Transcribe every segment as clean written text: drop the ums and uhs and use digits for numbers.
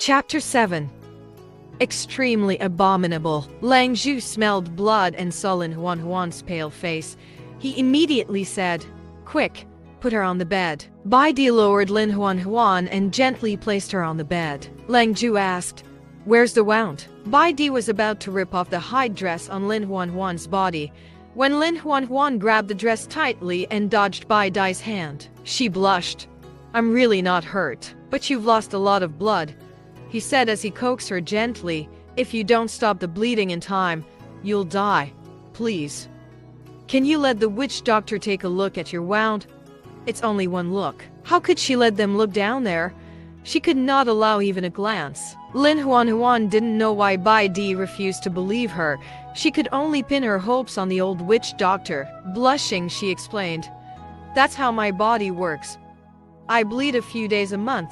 Chapter 7. Extremely abominable. Lang Zhu smelled blood and saw Lin Nuannuan's pale face. He immediately said, "Quick, put her on the bed." Bai Di lowered Lin Nuannuan and gently placed her on the bed. Lang Zhu asked, "Where's the wound?" Bai Di was about to rip off the hide dress on Lin Nuannuan's body when Lin Nuannuan grabbed the dress tightly and dodged Bai Di's hand. She blushed. "I'm really not hurt, but you've lost a lot of blood," he said as he coaxed her gently. "If you don't stop the bleeding in time, you'll die. Please. Can you let the witch doctor take a look at your wound?" It's only one look. How could she let them look down there? She could not allow even a glance. Lin Nuannuan didn't know why Bai Di refused to believe her. She could only pin her hopes on the old witch doctor. Blushing, she explained, "That's how my body works. I bleed a few days a month,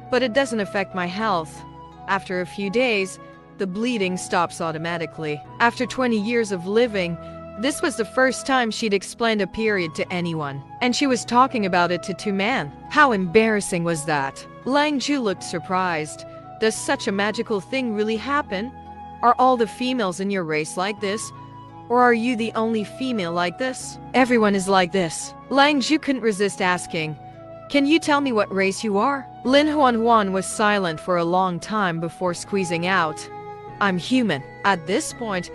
but it doesn't affect my health. After a few days, the bleeding stops automatically." After 20 years of living, this was the first time she'd explained a period to anyone, and she was talking about it to two men. How embarrassing was that? Lang Zhu looked surprised. Does such a magical thing really happen? Are all the females in your race like this? Or are you the only female like this? Everyone is like this. Lang Zhu couldn't resist asking, "Can you tell me what race you are?" Lin Nuannuan was silent for a long time before squeezing out, "I'm human." At this point,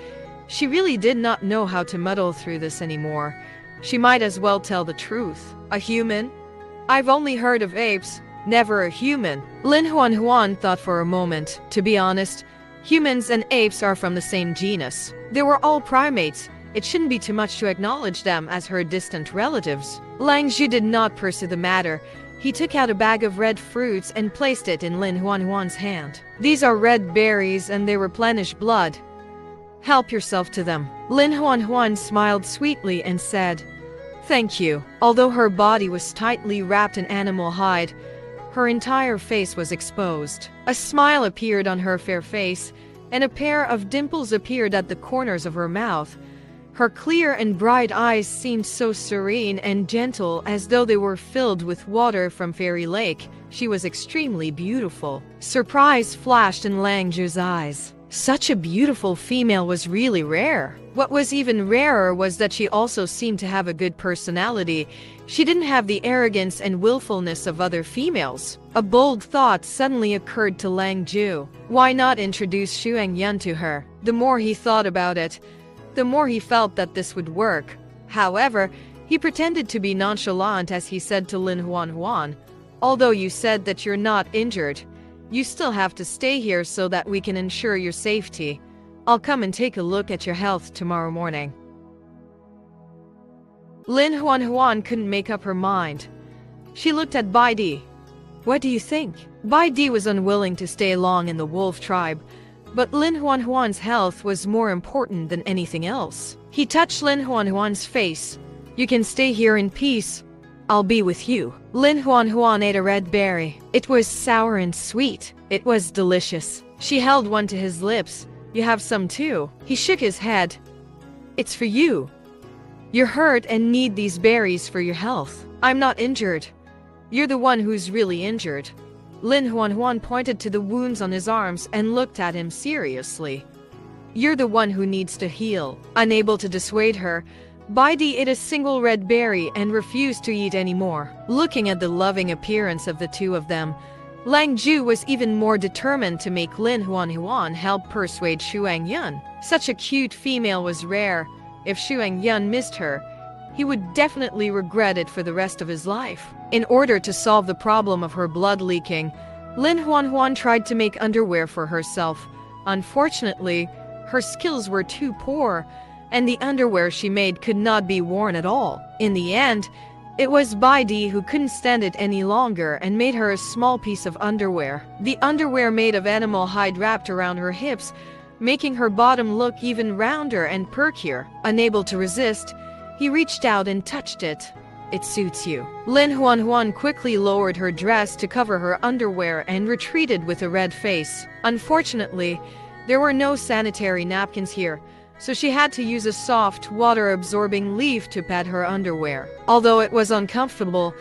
she really did not know how to muddle through this anymore. She might as well tell the truth. "A human? I've only heard of apes, never a human." Lin Nuannuan thought for a moment. To be honest, humans and apes are from the same genus. They were all primates. It shouldn't be too much to acknowledge them as her distant relatives. Lang Zhu did not pursue the matter. He took out a bag of red fruits and placed it in Lin Nuannuan's hand. "These are red berries and they replenish blood. Help yourself to them." Lin Nuannuan smiled sweetly and said, "Thank you." Although her body was tightly wrapped in animal hide, her entire face was exposed. A smile appeared on her fair face, and a pair of dimples appeared at the corners of her mouth. Her clear and bright eyes seemed so serene and gentle, as though they were filled with water from Fairy Lake. She was extremely beautiful. Surprise flashed in Lang Zhu's eyes. Such a beautiful female was really rare. What was even rarer was that she also seemed to have a good personality. She didn't have the arrogance and willfulness of other females. A bold thought suddenly occurred to Lang Zhu. Why not introduce Xuangyun to her? The more he thought about it, the more he felt that this would work. However, he pretended to be nonchalant as he said to Lin Nuannuan, "Although you said that you're not injured, you still have to stay here so that we can ensure your safety. I'll come and take a look at your health tomorrow morning." Lin Nuannuan couldn't make up her mind. She looked at Bai Di. "What do you think?" Bai Di was unwilling to stay long in the wolf tribe, but Lin Nuannuan's health was more important than anything else. He touched Lin Nuannuan's face. "You can stay here in peace. I'll be with you." Lin Nuannuan ate a red berry. It was sour and sweet. It was delicious. She held one to his lips. "You have some too." He shook his head. "It's for you. You're hurt and need these berries for your health. I'm not injured. You're the one who's really injured." Lin Nuannuan pointed to the wounds on his arms and looked at him seriously. "You're the one who needs to heal." Unable to dissuade her, Bai Di ate a single red berry and refused to eat any more. Looking at the loving appearance of the two of them, Lang Zhu was even more determined to make Lin Nuannuan help persuade Xuangyun. Such a cute female was rare. If Xuangyun missed her, he would definitely regret it for the rest of his life. In order to solve the problem of her blood leaking, Lin Nuannuan tried to make underwear for herself. Unfortunately, her skills were too poor, and the underwear she made could not be worn at all. In the end, it was Bai Di who couldn't stand it any longer and made her a small piece of underwear. The underwear made of animal hide wrapped around her hips, making her bottom look even rounder and perkier. Unable to resist, he reached out and touched it. "It suits you." Lin Nuannuan quickly lowered her dress to cover her underwear and retreated with a red face. Unfortunately, there were no sanitary napkins here, so she had to use a soft, water-absorbing leaf to pad her underwear. Although it was uncomfortable,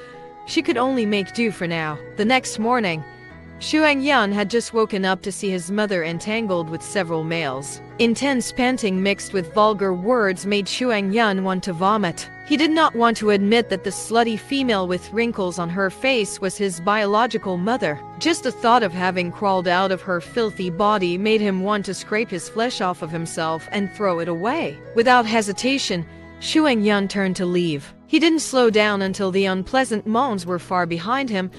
she could only make do for now. The next morning, Xuangyun had just woken up to see his mother entangled with several males. Intense panting mixed with vulgar words made Xuangyun want to vomit. He did not want to admit that the slutty female with wrinkles on her face was his biological mother. Just the thought of having crawled out of her filthy body made him want to scrape his flesh off of himself and throw it away. Without hesitation, Xuangyun turned to leave. He didn't slow down until the unpleasant moans were far behind him,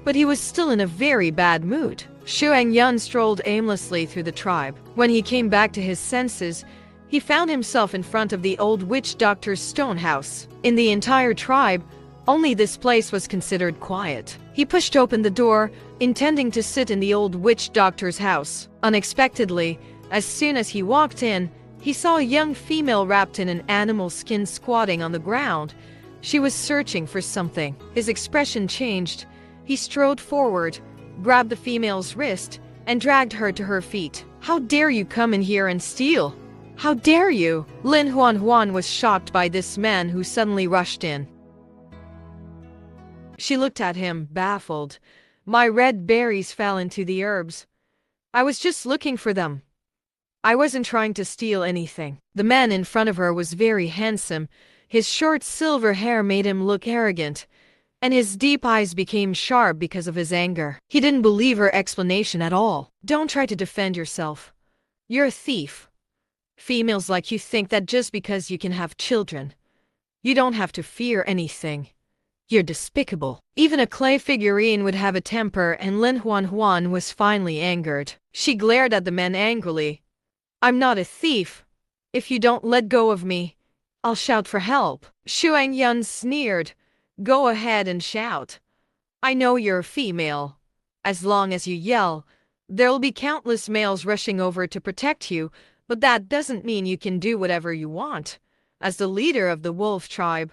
but he was still in a very bad mood. Xuangyun strolled aimlessly through the tribe. When he came back to his senses, he found himself in front of the old witch doctor's stone house. In the entire tribe, only this place was considered quiet. He pushed open the door, intending to sit in the old witch doctor's house. Unexpectedly, as soon as he walked in, he saw a young female wrapped in an animal skin squatting on the ground. She was searching for something. His expression changed. He strode forward, grabbed the female's wrist, and dragged her to her feet. "How dare you come in here and steal? How dare you?" Lin Nuannuan was shocked by this man who suddenly rushed in. She looked at him, baffled. "My red berries fell into the herbs. I was just looking for them. I wasn't trying to steal anything." The man in front of her was very handsome. His short silver hair made him look arrogant, and his deep eyes became sharp because of his anger. He didn't believe her explanation at all. "Don't try to defend yourself. You're a thief. Females like you think that just because you can have children, you don't have to fear anything. You're despicable." Even a clay figurine would have a temper, and Lin Nuannuan was finally angered. She glared at the man angrily. "I'm not a thief. If you don't let go of me, I'll shout for help." Xuangyun sneered. "Go ahead and shout. I know you're a female. As long as you yell, there'll be countless males rushing over to protect you, but that doesn't mean you can do whatever you want. As the leader of the wolf tribe,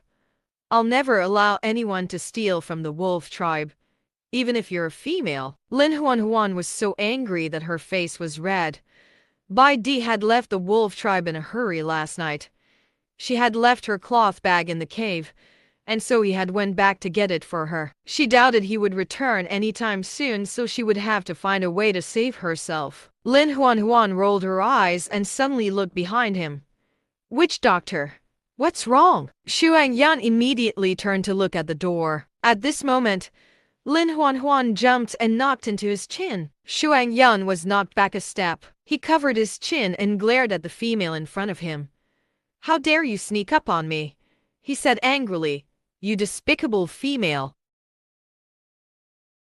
I'll never allow anyone to steal from the wolf tribe, even if you're a female." Lin Nuannuan was so angry that her face was red. Bai Di had left the wolf tribe in a hurry last night. She had left her cloth bag in the cave, and so he had went back to get it for her. She doubted he would return anytime soon, so she would have to find a way to save herself. Lin Nuannuan rolled her eyes and suddenly looked behind him. "Witch doctor, what's wrong?" Xuangyun immediately turned to look at the door. At this moment, Lin Nuannuan jumped and knocked into his chin. Xuangyun was knocked back a step. He covered his chin and glared at the female in front of him. "How dare you sneak up on me?" he said angrily. "You despicable female.